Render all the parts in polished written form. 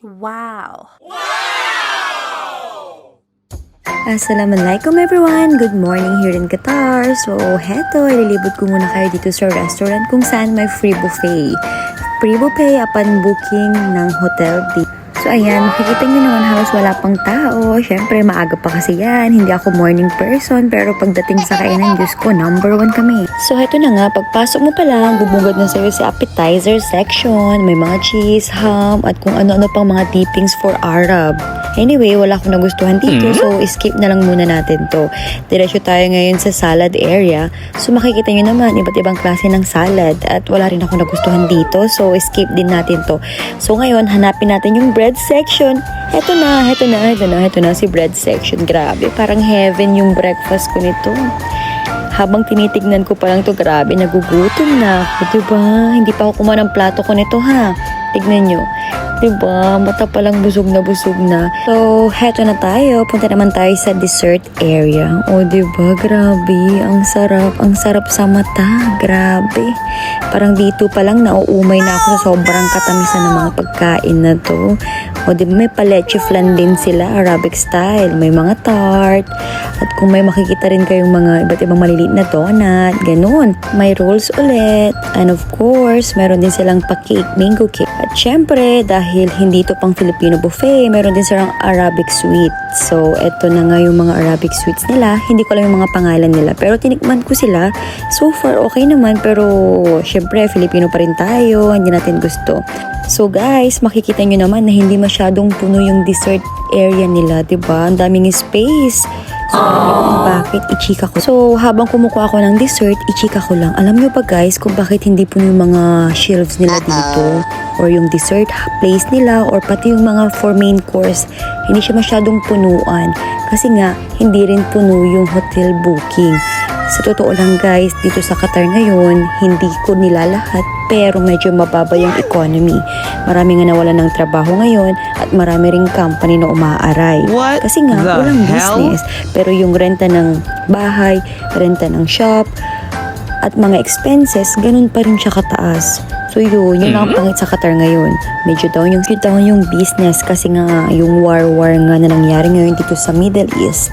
Wow! Assalamualaikum everyone! Good morning here in Qatar. So, heto, ililibot ko muna kayo dito sa restaurant kung saan may free buffet. Free buffet upon booking ng hotel dito. So ayan, makikita nyo naman halos wala pang tao. Syempre maaga pa kasi yan. Hindi ako morning person, pero pagdating sa kainan, Diyos ko, number 1 kami. So heto na nga, pagpasok mo pa lang, bubungad na sa'yo sa appetizer section. May mga cheese, ham, at kung ano-ano pang mga dippings for Arab. Anyway, wala akong nagustuhan dito, so skip na lang muna natin to. Diretso tayo ngayon sa salad area. So makikita nyo naman, iba't ibang klase ng salad. At wala rin ako nagustuhan dito, so skip din natin to. So ngayon, hanapin natin yung bread section. Heto na si bread section. Grabe, parang heaven yung breakfast ko nito. Habang tinitignan ko pa lang to, grabe, nagugutom na ako, diba? Hindi pa ako kumain ng plato ko nito, ha? Tignan nyo. Diba? Mata palang busog na. So, heto na tayo. Punta naman tayo sa dessert area. O, diba? Grabe. Ang sarap sa mata. Grabe. Parang dito pa lang nauumay na ako sa sobrang katamisan ng mga pagkain na to. O, diba? May paleche flan din sila. Arabic style. May mga tart. At kung may makikita rin kayong mga iba't ibang maliliit na donut. Ganun. May rolls ulit. And of course, meron din silang pa-cake, mango cake. At syempre, dahil hindi ito pang Filipino buffet, meron din silang Arabic sweets. So, eto na nga yung mga Arabic sweets nila. Hindi ko alam yung mga pangalan nila. Pero tinikman ko sila. So far, okay naman. Pero, syempre, Filipino pa rin tayo. Hindi natin gusto. So guys, makikita nyo naman na hindi masyadong puno yung dessert area nila. Diba? Ang daming space. So, bakit ichika ko? So, habang kumukuha ako ng dessert, ichika ko lang. Alam nyo ba guys, kung bakit hindi puno yung mga shelves nila dito? Or yung dessert place nila? Or pati yung mga for main course, hindi siya masyadong punuan. Kasi nga, hindi rin puno yung hotel booking. Sa totoo lang guys, dito sa Qatar ngayon, hindi ko nilalahat pero medyo mababa yung economy. Marami nga nawalan ng trabaho ngayon at marami ring company na umaaray. Kasi nga, walang business. Pero yung renta ng bahay, renta ng shop, at mga expenses, ganun pa rin siya kataas. So yun ang pangit sa Qatar ngayon. Medyo down yung business kasi nga yung war nga na nangyari ngayon dito sa Middle East.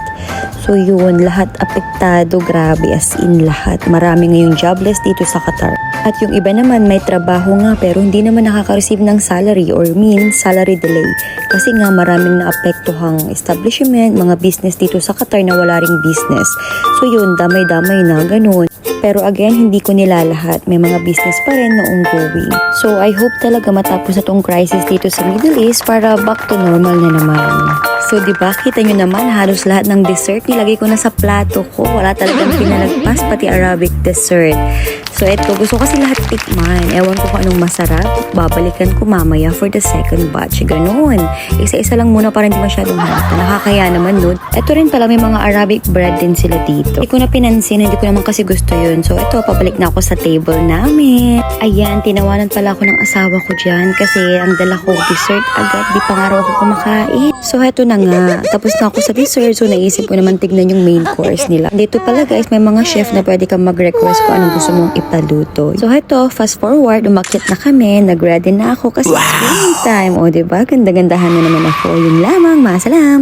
So yun, lahat apektado, grabe as in lahat. Marami ngayong jobless dito sa Qatar. At yung iba naman may trabaho nga pero hindi naman nakaka-receive ng salary or salary delay. Kasi nga maraming naapektuhang establishment, mga business dito sa Qatar na wala ring business. So yun, damay-damay na, ganun. Pero again, hindi ko nilalahat. May mga business pa rin na ongoing. So I hope talaga matapos na tong crisis dito sa Middle East para back to normal na naman. So diba, kita nyo naman halos lahat ng dessert nilagay ko na sa plato ko. Wala talagang pinalagpas, pati Arabic dessert. So eto, gusto ko kasi lahat tikman. Ewan ko kung anong masarap. Babalikan ko mamaya for the second batch. Ganun. Isa-isa lang muna para hindi masyadong halata. Nakakaya naman nun. Eto rin pala, may mga Arabic bread din sila dito. Hindi ko na pinansin, hindi ko naman kasi gusto yun. So eto, pabalik na ako sa table namin. Ayan, tinawanan pala ako ng asawa ko dyan kasi ang dala ko dessert agad. Di pa nga raw ako kumakain. So eto na nga. Tapos na ako sa dessert. So naisip ko naman tignan yung main course nila. Dito pala guys, may mga chef na pwede kang mag-request kung anong gusto mong ipaluto. So eto, fast forward, umakyat na kami. Nag-ready na ako kasi swimming time. O diba, ganda-gandahan na naman ako. Yun lamang, masalam.